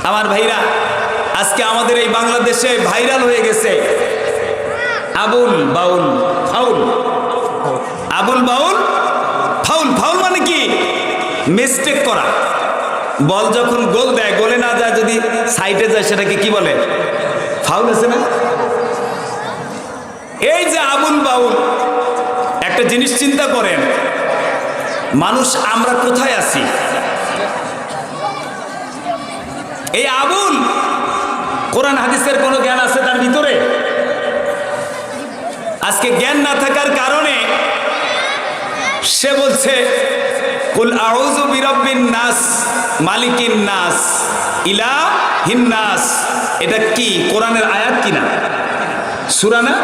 আমার ভাইরা, আজকে আমাদের এই বাংলাদেশে ভাইরাল হয়ে গেছে আবুল বাউল ফাউল। আবুল বাউল ফাউল। ফাউল মানে কি? মিস্টেক করা। বল যখন গোল দেয়, গোলে না যায়, যদি সাইডে যায়, সেটাকে কি বলে? ফাউল আছে না? এই যে আবুল বাউল, একটা জিনিস চিন্তা করেন, মানুষ আমরা কোথায় আছি? এই আবুল কোরআন হাদিসের কোনো জ্ঞান আছে তার ভিতরে? আজকে জ্ঞান না থাকার কারণে সে বলছে কুল আউযু বিরাব্বিন নাস মালিকিন নাস ইলাহিন নাস। এটা কি কোরআনের আয়াত কিনা? সূরা না?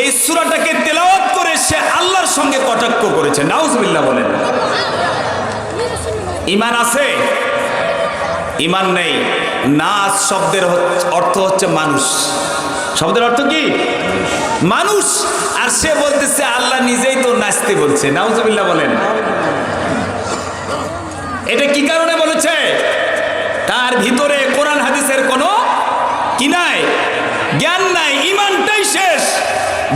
এই সূরাটাকে তেলাওয়াত করে সে আল্লাহর সঙ্গে কটাক্ষ করেছে। নাউজুবিল্লাহ বলেন। ঈমান আছে? ঈমান নেই। নাস শব্দের অর্থ হচ্ছে মানুষ। শব্দের অর্থ কি? মানুষ। আর সে বলতেছে আল্লাহ নিজেই তো নাচতে বলছে। নাউজুবিল্লাহ বলেন। এটা কি কারণে বলেছে? তার ভিতরে কোরআন হাদিসের কোনো কি নাই? জ্ঞান নাই, ঈমানটাই শেষ।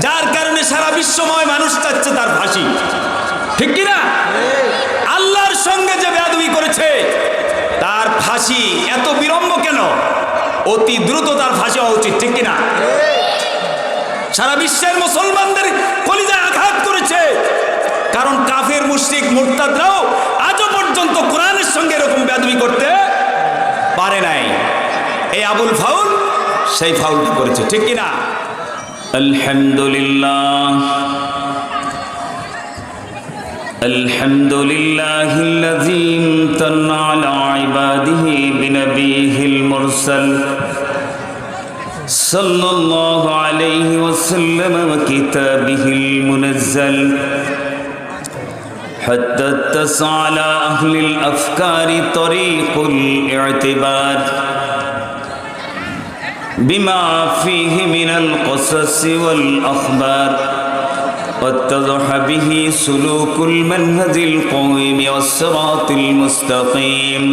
যার কারণে সারা বিশ্বময় মানুষ চাচ্ছে তার ফাঁসি। ঠিক কিনা? আল্লাহর সঙ্গে যে বেয়াদবি করেছে তার ফাঁসি এত বিলম্ব কেন? অতি দ্রুত তার ফাঁসি হওয়া উচিত। ঠিক কিনা? সারা বিশ্বের মুসলমানদের কলিজায় আঘাত করেছে, কারণ কাফের মুশরিক মুরতাদরাও আজও পর্যন্ত কোরআনের সঙ্গে এরকম বেয়াদবি করতে পারে নাই। এই আবুল ফাউল সেই ফাউল করেছে। ঠিক কিনা? আলহামদুলিল্লাহ আলহামদুলিল্লাহিল্লাযী ইমতান্না আলা ইবাদিহি বিনবিয়িহিল মুরসাল সাল্লাল্লাহু আলাইহি ওয়াসাল্লাম ওয়া কিতাবিহিল মুনাজ্জাল হাত্তা ইত্তাসা আলা আহলিল আফকারি তরিকুল ই'তিবার বিমা ফীহি মিনাল কসাসি ওয়াল আখবার واتضح به سلوك المنهج القويم والصراط المستقيم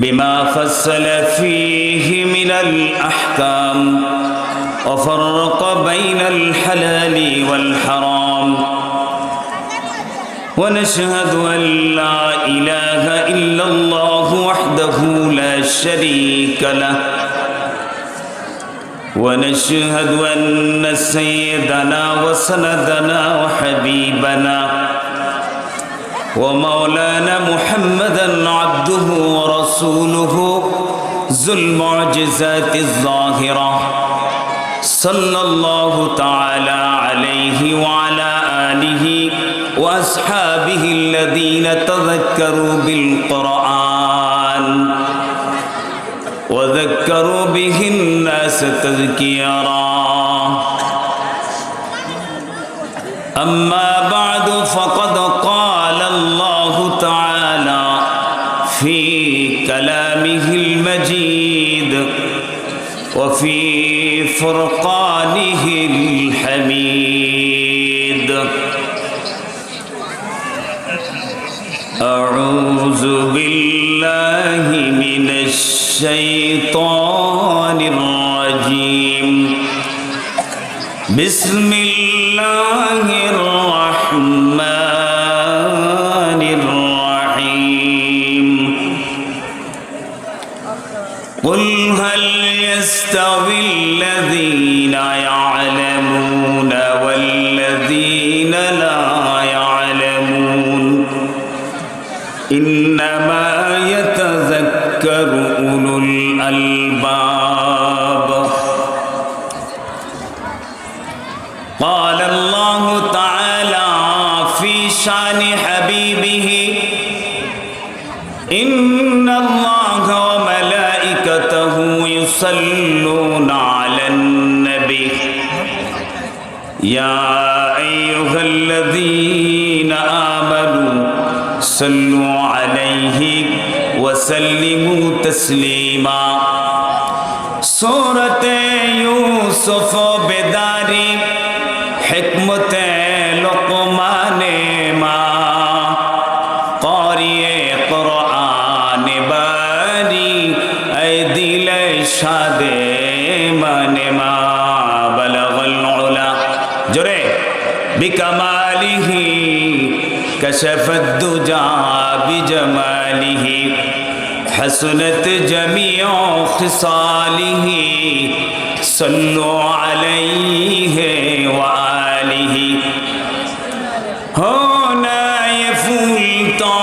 بما فصل فيه من الأحكام وفرق بين الحلال والحرام ونشهد أن لا إله إلا الله وحده لا شريك له ونشهد أن سيدنا وسندنا وحبيبنا ومولانا محمدا عبده ورسوله ذو المعجزات الظاهرة صلى الله تعالى عليه وعلى آله وأصحابه الذين تذكروا بالقرآن وذكروا به الناس تذكيرا أما بعد فقد قال الله تعالى في كلامه المجيد وفي فرقانه الحميد أعوذ بالله من الشيطان الرجيم بسم الله الرحمن الرحيم قل هل يستوي الذين يعلمون والذين لا يعلمون إنما يتذكر أولو الألباب قال الله تعالى في شان حبيبه إن الله وملائكته يصلون على النبي يا أيها الذين آمنوا صلوا عليه وسلموا تسليما سورة يوسف بداري حكمة لقمان ما قارئ قرآن বিকামালিহি কাশাফাদ দুজা বিজামালিহি হাসনাত জামিউ খিসালিহি সাল্লু আলাইহি ওয়া আলিহি होना ये फूल तो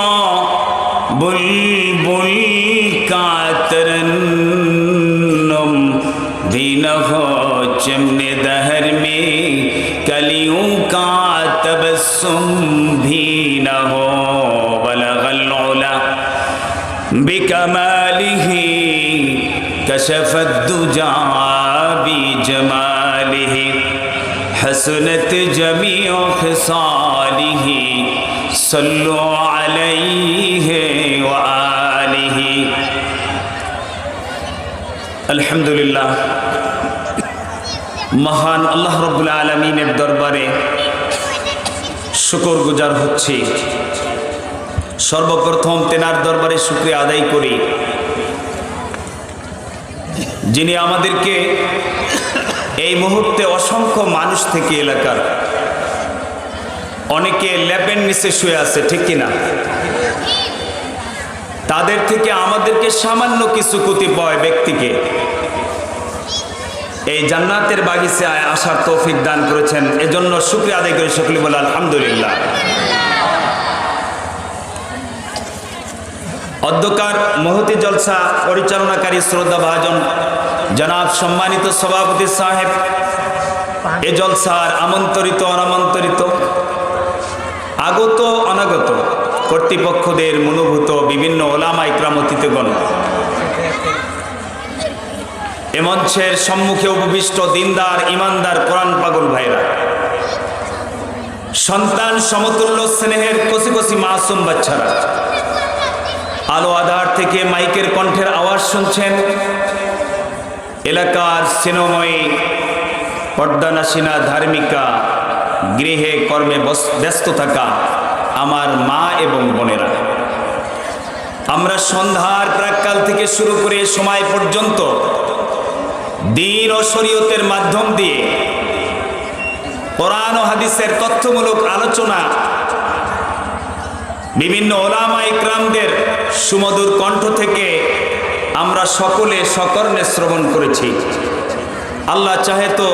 बुलबुल का तरन्नुम भी न हो चमने दहर में कलियों का तबस्सुम भी न हो बलगल उला बिकमालिही कशफत दुजा बिजमालिही हसनत जमीउ खिसालिही सल्लु अलैहि व आलिहि। अल्हम्दुलिल्लाह, महान अल्लाह रब्बुल आलमीনের দরবারে শুকর গুজার হচ্ছি। সর্বপ্রথম তেনার দরবারে শুকরিয়া আদায় করি, যিনি আমাদেরকে এই মুহূর্তে অসংখ্য মানুষ থেকে এলাকার অনেকে ল্যাপের নিচে শুয়ে আছে, ঠিক কিনা? তাদের থেকে আমাদেরকে সামান্য কিছু কতিপয় ব্যক্তিকে এই জান্নাতের বাগিচায় আসার তৌফিক দান করেছেন, এজন্য শুকরিয়া আদায় করে সকলে বলে আলহামদুলিল্লাহ। অধ্যকার মহতি জলসা পরিচালনাকারী শ্রদ্ধাভাজন জনাব সম্মানিত সভাপতি সাহেব, এ জলসার আমন্ত্রিত অনামন্ত্রিত আগত অনাগত কর্তৃপক্ষদের মনোভূত বিভিন্ন ওলামা ইকরাম অতিথিগণ, এ মঞ্চের সম্মুখে উপবিষ্ট দিনদার ইমানদার কোরআন পাগল ভাইরা, সন্তান সমতুল্য স্নেহের কচি কচি মাসুম বাচ্চারা, আলো আধার থেকে মাইকের কণ্ঠের আওয়াজ শুনছেন, এলাকার স্নেহময়ী পর্দানাসীনা ধার্মিকা, গৃহে কর্মে ব্যস্ত থাকা আমার মা এবং বোনেরা, আমরা সন্ধ্যার প্রাক্কাল থেকে শুরু করে সময় পর্যন্ত দ্বীন ও শরীয়তের মাধ্যম দিয়ে কোরআন ও হাদিসের তথ্যমূলক আলোচনা, বিভিন্ন ওলামা ইকরামদের সুমধুর কণ্ঠ থেকে আমরা সকলে সকর্ণে শ্রবণ করেছি। আল্লাহ চাহে তো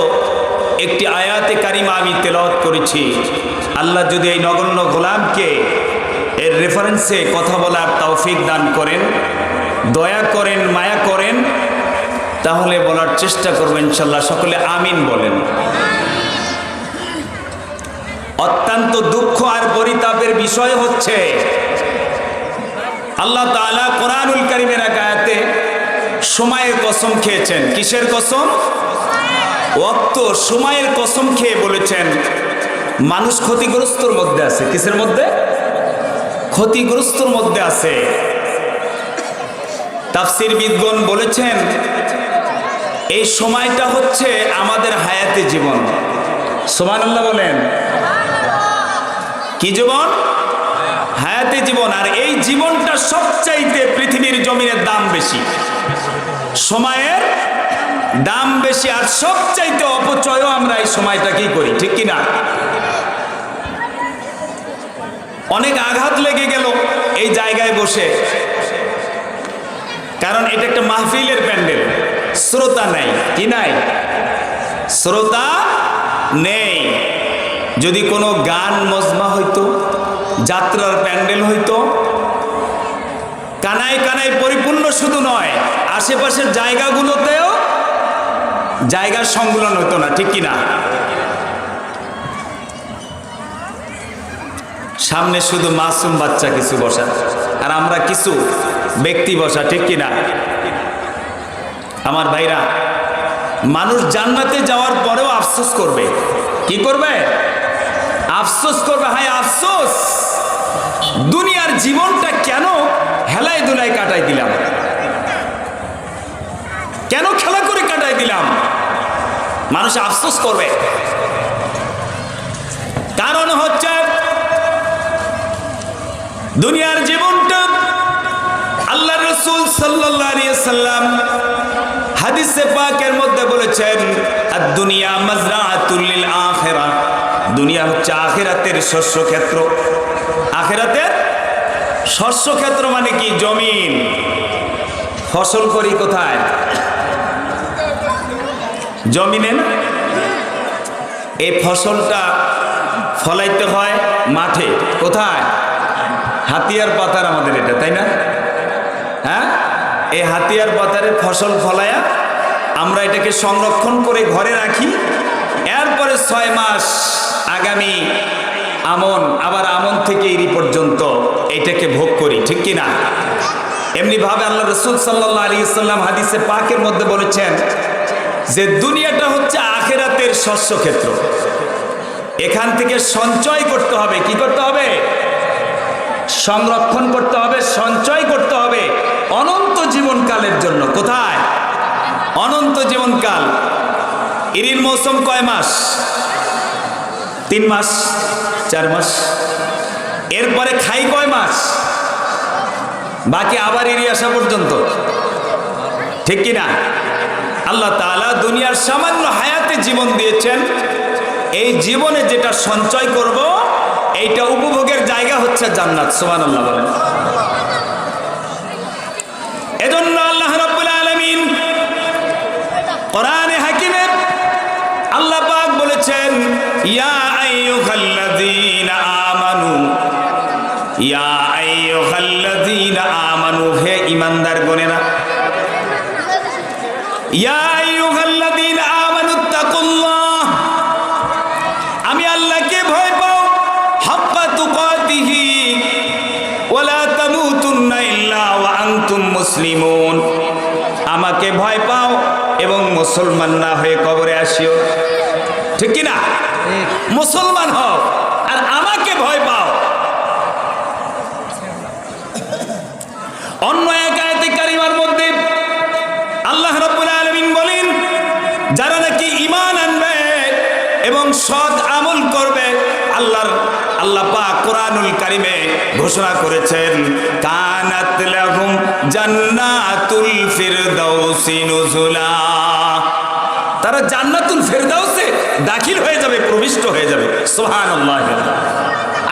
একটি আয়াতে কারিমা আমি তেলাওয়াত করেছি। আল্লাহ যদি এই নগণ্য গোলামকে এর রেফারেন্সে কথা বলার তৌফিক দান করেন, দয়া করেন, মায়া করেন, তাহলে বলার চেষ্টা করবেন ইনশাআল্লাহ। সকলে আমিন বলেন। অত্যন্ত দুঃখ আর পরিতাপের বিষয় হচ্ছে আল্লাহ তাআলা কোরআনুল কারীমের এক আয়াতে সময়ের কসম খেয়েছেন। কিসের কসম? ওয়াক্ত, সময়ের কসম খেয়ে বলেছেন মানুষ ক্ষতিগ্রস্তর মধ্যে আছে। কিসের মধ্যে? ক্ষতিগ্রস্তর মধ্যে আছে। তাফসীরবিদগণ বলেছেন এই সময়টা হচ্ছে আমাদের হায়াতে জীবন। সুবহানাল্লাহ বলেন। কি জীবন? হায়াতে জীবন। আর এই জীবনটা সবচাইতে পৃথিবীর জমিনের দাম বেশি, সময়ের দাম বেশি, আর সবচাইতে অপচয়ও আমরা এই সময়টা কি করি, ঠিক কিনা? অনেক আঘাত লেগে গেল এই জায়গায় বসে, কারণ এটা একটা মাহফিলের প্যান্ডেল, শ্রোতা নেই। কি নাই? শ্রোতা নেই। যদি কোনো গান মজমা হইতো, যাত্রার প্যান্ডেল হইতো, কানায় কানায় পরিপূর্ণ শুধু নয়, আশেপাশের জায়গাগুলোতেও জায়গার সংকুলন হতো না, ঠিক কিনা? সামনে শুধু মাসুম বাচ্চা কিছু বসা, আর আমরা কিছু ব্যক্তি বসা, ঠিক কিনা? আমার ভাইরা, মানুষ জান্নাতে যাওয়ার পরেও আফসোস করবে। কি করবে? আফসোস করবে। হায় আফসোস, দুনিয়ার জীবনটা কেন হেলায় দুলায় কাটাই দিলাম, কেন খেলা করে কাটাই দিলাম। মানুষ আফসোস করবে। কারণ হচ্ছে দুনিয়ার জীবনটা আল্লাহ রাসূল সাল্লাল্লাহু আলাইহি ওয়াসাল্লাম হাদিসে পাকের মধ্যে বলেছেন, আদ-দুনিয়া মাজরাআতুল লিল আখিরাহ, দুনিয়া দুনিয়া হচ্ছে আখিরাতের শস্য ক্ষেত্র। আখিরাতের শস্য ক্ষেত্র মানে কি? জমিন। ফসল করি কোথায়? জমিনে না? এই ফসলটা ফলাইতে হয় মাঠে। কোথায়? হাতিয়ার পাতার আমাদের এটা, তাই না? হ্যাঁ, এই হাতিয়ার পাতারে ফসল ফলায়া আমরা এটাকে সংরক্ষণ করে ঘরে রাখি। এরপরে 6 মাস আগামী আমন, আবার আমন থেকে ইরি পর্যন্ত এটাকে ভোগ করি, ঠিক কি না? এমনিভাবে আল্লাহ রসুল সাল্লাল্লাহু আলাইহি ওয়াসাল্লাম হাদিসে পাকের মধ্যে বলেছেন যে দুনিয়াটা হচ্ছে আখিরাতের শস্য ক্ষেত্র। এখান থেকে সঞ্চয় করতে হবে। কি করতে হবে? সংরক্ষণ করতে হবে, সঞ্চয় করতে হবে অনন্ত জীবনকালের জন্য। কোথায়? অনন্ত জীবনকাল। ইরির মৌসুম কয় মাস? 3 মাস, 4 মাস। এরপরে খাই কয় মাস? বাকি আবার ইরি আসা পর্যন্ত, ঠিক কিনা? আল্লাহ তাআলা দুনিয়ার সামান্য হায়াতে জীবন দিয়েছেন। এই জীবনে যেটা সঞ্চয় করব এইটা উপভোগের জায়গা হচ্ছে জান্নাত। সুবহানাল্লাহ বলেন। এজন্য আল্লাহ রাব্বুল আলামিন কোরআনে হাকিমে আল্লাহ পাক বলেছেন, ইয়া আইয়ুহাল্লাযীনা আমানু, ইয়া আইয়ুহাল্লাযীনা আমানু, হে ঈমানদার গণেরা, ইয়া আইয়ুহাল্লাযীনা আমানুত্তাকুল্লাহ, আমি আল্লাহকে ভয় পাও, হাক্কা তুকাতিহি ওয়ালা তামুতুন্না ইল্লা ওয়া আনতুম মুসলিমুন, আমাকে ভয় পাও এবং মুসলমান না হয়ে কবরে আসিও। ঠিক কি না? মুসলমান হও আর আমাকে ভয় পাও। অন্য এক আয়াতে কারিমার মধ্যে আল্লাহ রাব্বুল আলামিন বলেন, যারা নাকি ঈমান আনবে এবং সৎ আমল করবে, আল্লাহ পাক কোরআনুল কারিমে ঘোষণা করেছেন, কানাত লাহুম জান্নাতুল ফিরদাউসি নুজুলা, তারা জান্নাতুল ফিরদাউসে দাখিল হয়ে যাবে, প্রবিষ্ট হয়ে যাবে। সুবহানাল্লাহ।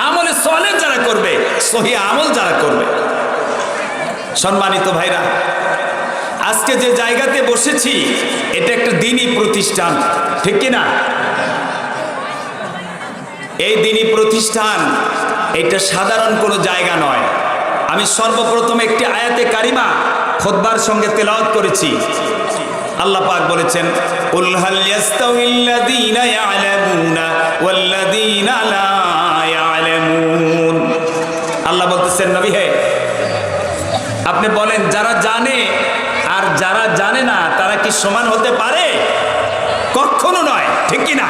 আমলে সালেহ যারা করবে, সহিহ আমল যারা করবে। সম্মানিত ভাইরা, আজকে যে জায়গাতে বসেছি এটা একটা দ্বীনি প্রতিষ্ঠান, ঠিক কি না? এই দ্বীনি প্রতিষ্ঠান এটা সাধারণ কোনো জায়গা নয়। আমি সর্বপ্রথম একটি আয়াতে কারিমা খুতবার সঙ্গে তেলাওয়াত করেছি। আল্লাহ পাক বলেছেন, কুল হাল ইয়াস্তাউইল্লাযীনা ইয়ালামুনা ওয়াল্লাযীনা লা ইয়ালামুন। আল্লাহ বলতেছেন, নবী হে আপনি বলেন, যারা জানে আর যারা জানে না তারা কি সমান হতে পারে? কখনো নয়, ঠিক কি না?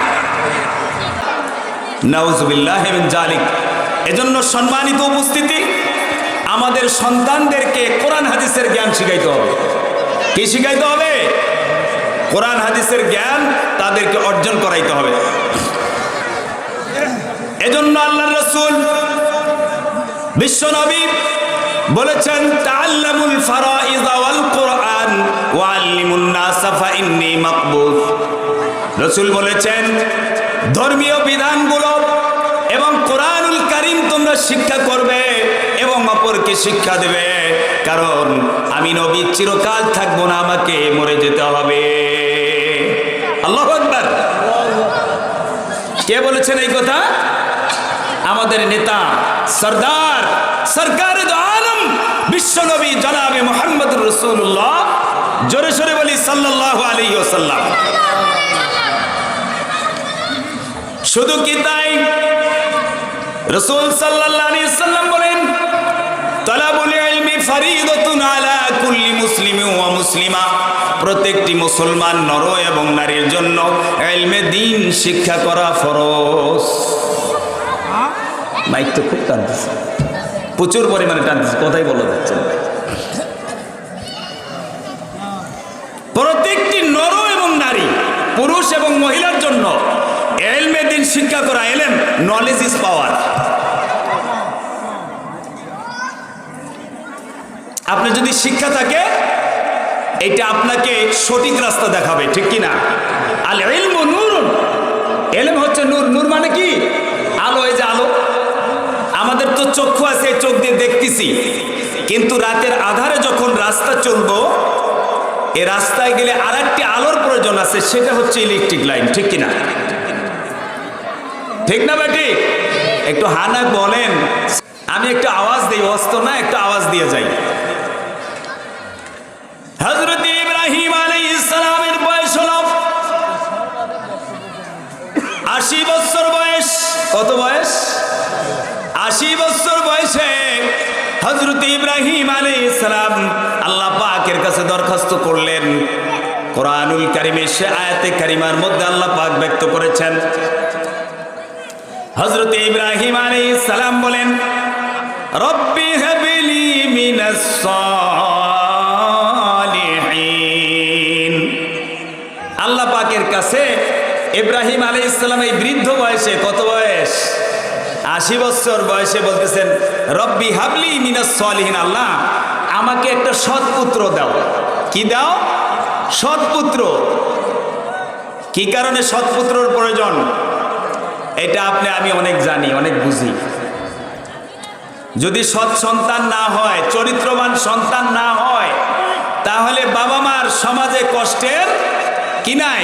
নাউযুবিল্লাহি মিন যালিক। এজন্য সম্মানিত উপস্থিতি, আমাদের সন্তানদেরকে কোরআন হাদিসের জ্ঞান শিখাইতে হবে। কি শিখাইতে হবে? কোরআন হাদিসের জ্ঞান তাদেরকে অর্জন করাইতে হবে। এজন্য আল্লাহর রাসূল বিশ্ব নবী বলেছেন, তাআল্লামুল ফারাইজ ওয়াল কুরআন ওয়া আল্লিমুন নাস ফাইন্নী মাকবুল। রাসূল বলেছেন, ধর্মীয় বিধানগুলো এবং কোরআনুল কারীম তোমরা শিক্ষা করবে এবং অপরকে শিক্ষা দেবে, কারণ আমি নবী চিরকাল থাকবো না, আমাকে মরে যেতে হবে। আল্লাহু আকবার। কে বলেছেন এই কথা? আমাদের নেতা, সরদার, সরকারে দো আলম বিশ্বনবী জনাবে মুহাম্মদুর রাসূলুল্লাহ। জোরে সোরে বলি সাল্লাল্লাহু আলাইহি ওয়াসাল্লাম। শুধু কি তাই? রাসূল সাল্লাল্লাহু আলাইহি ওয়াসাল্লাম বলেন, তালাবুল ইলমি ফরিদাতুন আলা কুল্লি মুসলিমিন ওয়া মুসলিমা, প্রত্যেকটি মুসলমান নর এবং নারীর জন্য ইলমে দ্বীন শিক্ষা করা ফরজ। মাইক তো খুব টানতেছে, প্রচুর পরিমাণে টানতেছে, কথাই বলা যাচ্ছে না। প্রত্যেকটি নর এবং নারী, পুরুষ এবং মহিলার জন্য ইলমে দ্বীন শিক্ষা করা। ইলম, নলেজ ইজ পাওয়ার। আপনি যদি শিক্ষা থাকে, এটা আপনাকে সঠিক রাস্তা দেখাবে, ঠিক কি না? আল ইলমু নূরুন, ইলম হচ্ছে নূর। নূর মানে কি? চক্ষু আছে, এই চোখ দিয়ে দেখতেছি, কিন্তু রাতের আধারে যখন রাস্তা চলবো, এই রাস্তায় গেলে আর একটি আলোর প্রয়োজন আছে, সেটা হচ্ছে ইলেকট্রিক লাইন। ঠিক কিনা? ঠিক না বেটি? একটু হানা বলেন। আমি একটু আওয়াজ দিই, অস্ত না, একটু আওয়াজ দিয়ে যাই। হযরত ইব্রাহিম আলাইহিস সালামের বয়স হলো 80 বছর বয়স। কত বয়স? 80 বছর বয়সে হযরত ইব্রাহিম আলাইহিস সালাম আল্লাহ পাকের কাছে দরখাস্ত করলেন। কোরআনুল কারীমের সে আয়াতে কারিমার মধ্যে আল্লাহ পাক ব্যক্ত করেছেন, হযরত ইব্রাহিম আলাইহিস সালাম বলেন, রব্বি হাবলি মিনাস সালিহিন। আল্লাহ পাকের কাছে ইব্রাহিম আলাইহিস সালাম এই বৃদ্ধ বয়সে, কত বয়স? 80 বছর বয়সে বলতেছেন, রব্বি হাবলি মিনাস সালিহিন, আল্লাহ আমাকে একটা সৎ পুত্র দাও। কি দাও? সৎ পুত্র। কি কারণে সৎ পুত্রর প্রয়োজন? এটা আপনি আমি অনেক জানি, অনেক বুঝি। যদি সৎ সন্তান না হয়, চরিত্রবান সন্তান না হয়, তাহলে বাবা মার সমাজে কষ্টের কি নাই,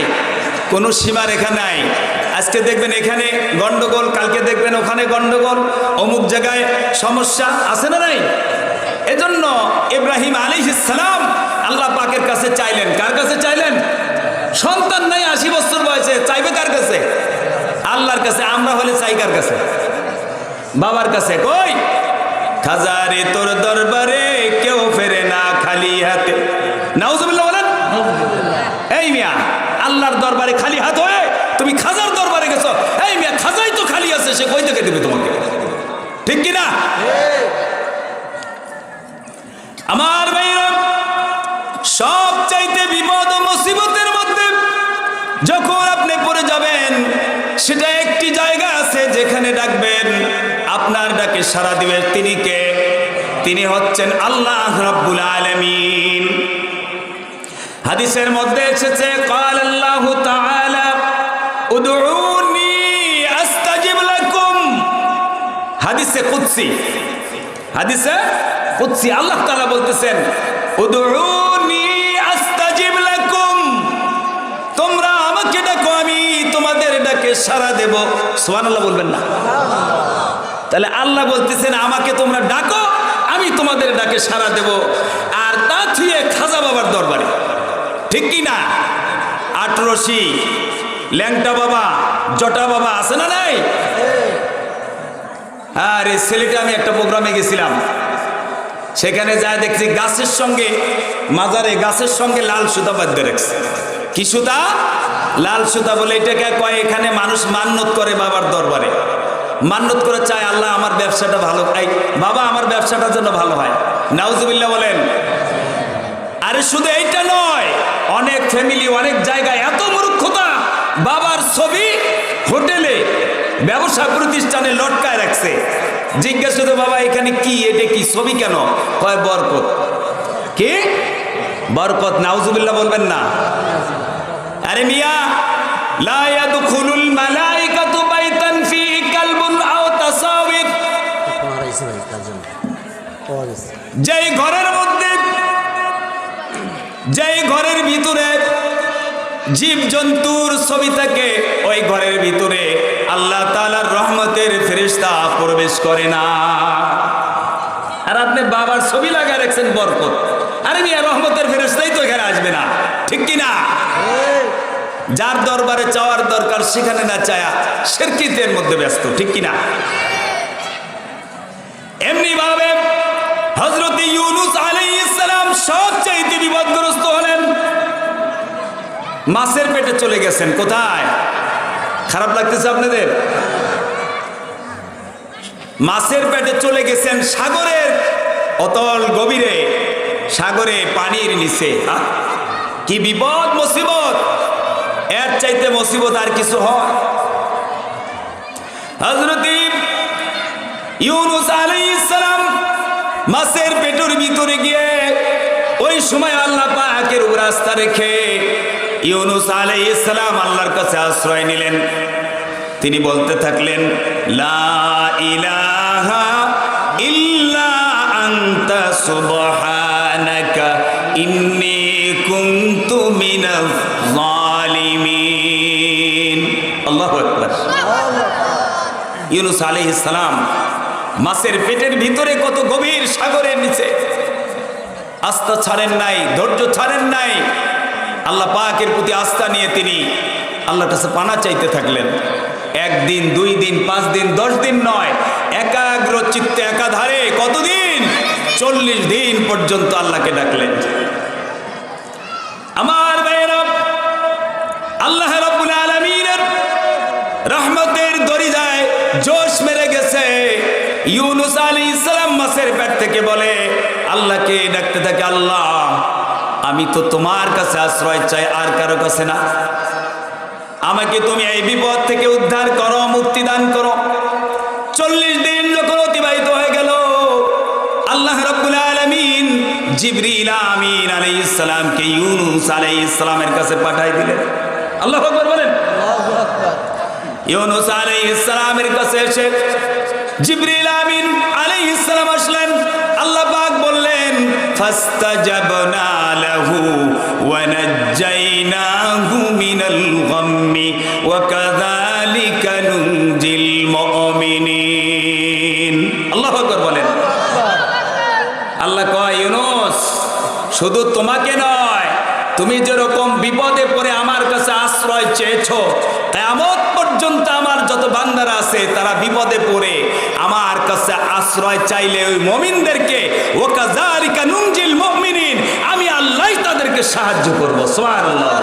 কোনো সীমারেখা নাই। আজকে দেখবেন এখানে গন্ডগোল, কালকে দেখবেন ওখানে গন্ডগোল, অমুক জায়গায় সমস্যা, আছে না নাই? এজন্য ইব্রাহিম আলাইহিস সালাম আল্লাহ পাকের কাছে চাইলেন। কার কাছে চাইলেন? সন্তান নাই 80 বছর বয়সে, চাইবে কার কাছে? আল্লাহর কাছে। আমরা হলে চাই কার কাছে? বাবার কাছে। কই খাজারে তোর দরবারে কেউ ফেরে না খালি হাতে। নাউজুবিল্লাহ বলেন। এই মিয়া, আল্লাহর দরবারে খালি হাত হয়ে তুমি খাজার দরবারে গেছো। এই মিয়া, খাজাই তো খালি আছে, সে কই থেকে দেবে তোমাকে? ঠিক কি না? আমার ভাইরা, সব চাইতে বিপদ ও মুসিবতের মধ্যে যখন আপনি পড়ে যাবেন, সেটা একটি জায়গা আছে যেখানে ডাকবেন, আপনার ডাকে সাড়া দিবে। তিনি কে? তিনি হচ্ছেন আল্লাহ রাব্বুল আলামিন। হাদিসের মধ্যে এসেছে, قال الله تعالى ادعوني استجب لكم। হাদিসে কুদসি, হাদিসে কুদসি আল্লাহ তাআলা বলতেছেন, উদউনি আস্তাজিব লাকুম, তোমরা আমাকে ডাকো, আমি তোমাদের ডাকে সাড়া দেব। সুবহানাল্লাহ বলবেন না? তাহলে আল্লাহ বলতেছেন, আমাকে তোমরা ডাকো, আমি তোমাদের ডাকে সাড়া দেব। আর তা থুয়ে খাজা বাবার দরবারে, ঠিক কি না? আটরশি, ল্যাংটা বাবা, জটা বাবা, আছে না নাই? আর এই ছেলেটা, আমি একটা প্রোগ্রামে গেছিলাম, সেখানে যায় দেখছি গাছের সঙ্গে, মাজারে গাছের সঙ্গে লাল সুতা বাঁধতে রাখছে। কি সুতা? লাল সুতা। বলে এটাকে কয়, এখানে মানুষ মান্নত করে বাবার দরবারে, মান্নত করে চায়, আল্লাহ আমার ব্যবসাটা ভালো, বাবা আমার ব্যবসাটার জন্য ভালো হয়। নাউজুবিল্লাহ বলেন। আরে শুধু এইটা নয়, অনেক ফ্যামিলি, অনেক জায়গায় এত মূর্খতা, বাবার ছবি হোটেলে, ব্যবসা প্রতিষ্ঠানে লটকায় রাখছে। জিজ্ঞাসা তো, বাবা এখানে কি, এটা কি ছবি কেন? কয় বরকত। কি বরকত? নাউজুবিল্লাহ বলবেন না? আরে মিয়া, লা ইয়াদখুলুল মালাইকাতু বাইতান ফি কালবুন আও তাসাবির। যেই ঘরের মধ্যে, যেই ঘরের ভিতরে জীবজন্তুর ছবি থাকে, ওই ঘরের ভিতরে আল্লাহ তাআলার রহমতের ফেরেশতা প্রবেশ করে না। আর আপনি বাবার ছবি লাগায় রাখছেন বরকত। আরে মিয়া, রহমতের ফেরেশতাই তো এখানে আসবে না, ঠিক কি না? যার দরবারে চাওয়ার দরকার, সেখানে না চায়া শিরকিতের মধ্যে ব্যস্ত, ঠিক কি না? এমনি ভাবে হযরত ইউনূস আলাইহিস সালাম সবচেয়ে বিপদগ্রস্ত হলেন। মাছের পেটে চলে গেছেন। কোথায়? খারাপ লাগতেছে আপনাদের? মাছের পেটে চলে গেছেন, সাগরের অতল গভীরে, সাগরে পানির নিচে। কি বিপদ মুসিবত! এর চাইতে মুসিবত আর কিছু হয়? হযরত ইউনূস আলাইহিস সালাম মাছের পেটের ভিতরে গিয়ে, ওই সময় আল্লাহ পাকের উপর আস্থা রেখে ইউনূস আলাইহিস সালাম আল্লাহর কাছে আশ্রয় নিলেন। তিনি বলতে থাকলেন, লা ইলাহা ইল্লা আনতা সুবহানাকা ইন্নী কুনতু মিনাজ জালিমিন। আল্লাহু আকবার। ইউনূস আলাইহিস সালাম মাছের পেটের ভিতরে কত গভীর সাগরের নিচে আস্থা ছাড়েন নাই, ধৈর্য ছাড়েন নাই। আল্লাহ পাকের প্রতি আস্থা নিয়ে তিনি আল্লাহর কাছে পানা চাইতে থাকলেন। একদিন, 2 দিন, 5 দিন, 10 দিন নয়, একাগ্র চিত্তে একাধারে কতদিন? 40 দিন পর্যন্ত আল্লাহকে ডাকলেন। আমার ভাইয়েরা, আল্লাহ রাব্বুল আলামিনের রহমতের দরিজায় জোশ মেরে গেছে। ইউনূস আলাইহিস সালাম মাছের পেট থেকে বলে, আল্লাহকে ডাকতে থাকে, আল্লাহ আমি তো তোমার কাছে আশ্রয় চাই, আর কারো কাছে না। আমাকে তুমি এই বিপদ থেকে উদ্ধার করো, মুক্তি দান করো। 40 দিন যখন অতিবাহিত হয়ে গেল, আল্লাহ রাব্বুল আলামিন জিবরিল আমিন আলাইহিস সালামকে ইউনূস আলাইহিস সালামের কাছে পাঠিয়ে দিলেন। আল্লাহু আকবার বলেন। আল্লাহু আকবার। ইউনূস আলাইহিস সালামের কাছে এসে জিবরিল আমিন আলাইহিস সালাম আসলেন। আল্লাহ পাক বললেন, ফাস্তাজাবনা লাহু ওয়া নাজ্জাইনাহু মিনাল গাম্মি ওয়া কাযালিকা নুনজিল মুমিনিন। আল্লাহু আকবার বলেন। আল্লাহ কয়, ইউনূস শুধু তোমাকে নয়, তুমি যেরকম বিপদে পড়ে আমার কাছে আশ্রয় চেয়েছো, কিয়ামত পর্যন্ত আমার যত বান্দারা আছে তারা বিপদে পড়ে আমার কাছে আশ্রয় চাইলে ওই মুমিনদেরকে ওয়া কাযালিকা নুনজিল মুমিনিন, আমি আল্লাহই তাদেরকে সাহায্য করব। সুবহানাল্লাহ।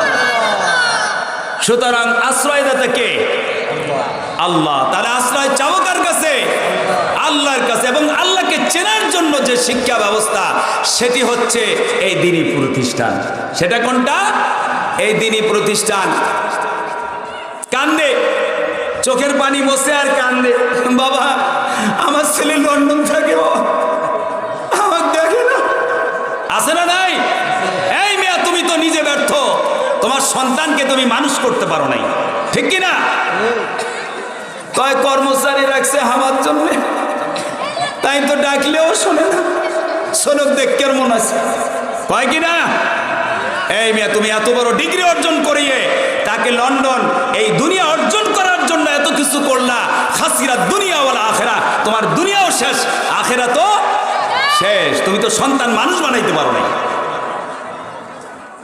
সুতরাং আশ্রয়দাতা কে? আল্লাহ। তার আশ্রয় চাও কার কাছে? আল্লাহর কাছে। এবং আল্লাহকে চেনার জন্য যে শিক্ষা ব্যবস্থা, সেটি হচ্ছে এই দ্বীনি প্রতিষ্ঠান। সেটা কোনটা? এই দ্বীনি প্রতিষ্ঠান। কান্দে, চোখের পানি বসে আর কান্দে, বাবা আমার ছেলে লন্ডন থাকে, আমার দেখে না। আছে না নাই? এই মেয়া, তুমি তো নিজে ব্যর্থ, তোমার সন্তানকে তুমি মানুষ করতে পারো নাই, ঠিক কি না? কয় কর্মচারী রাখছে আমার জন্য, তাই তো ডাকলেও শোনে না, শোনক দেখ কেমন আছে, কয় কি না? এই মেয়া, তুমি এত বড় ডিগ্রি অর্জন করিয়ে তাকে লন্ডন এই দুনিয়া অর্জন করার জন্য এত কিছু করলা, খাসিরা দুনিয়া ওয়াল আখিরা, তোমার দুনিয়াও শেষ, আখিরা তো শেষ। তুমি তো সন্তান মানুষ বানাইতে পারো নাই,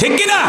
ঠিক কি না?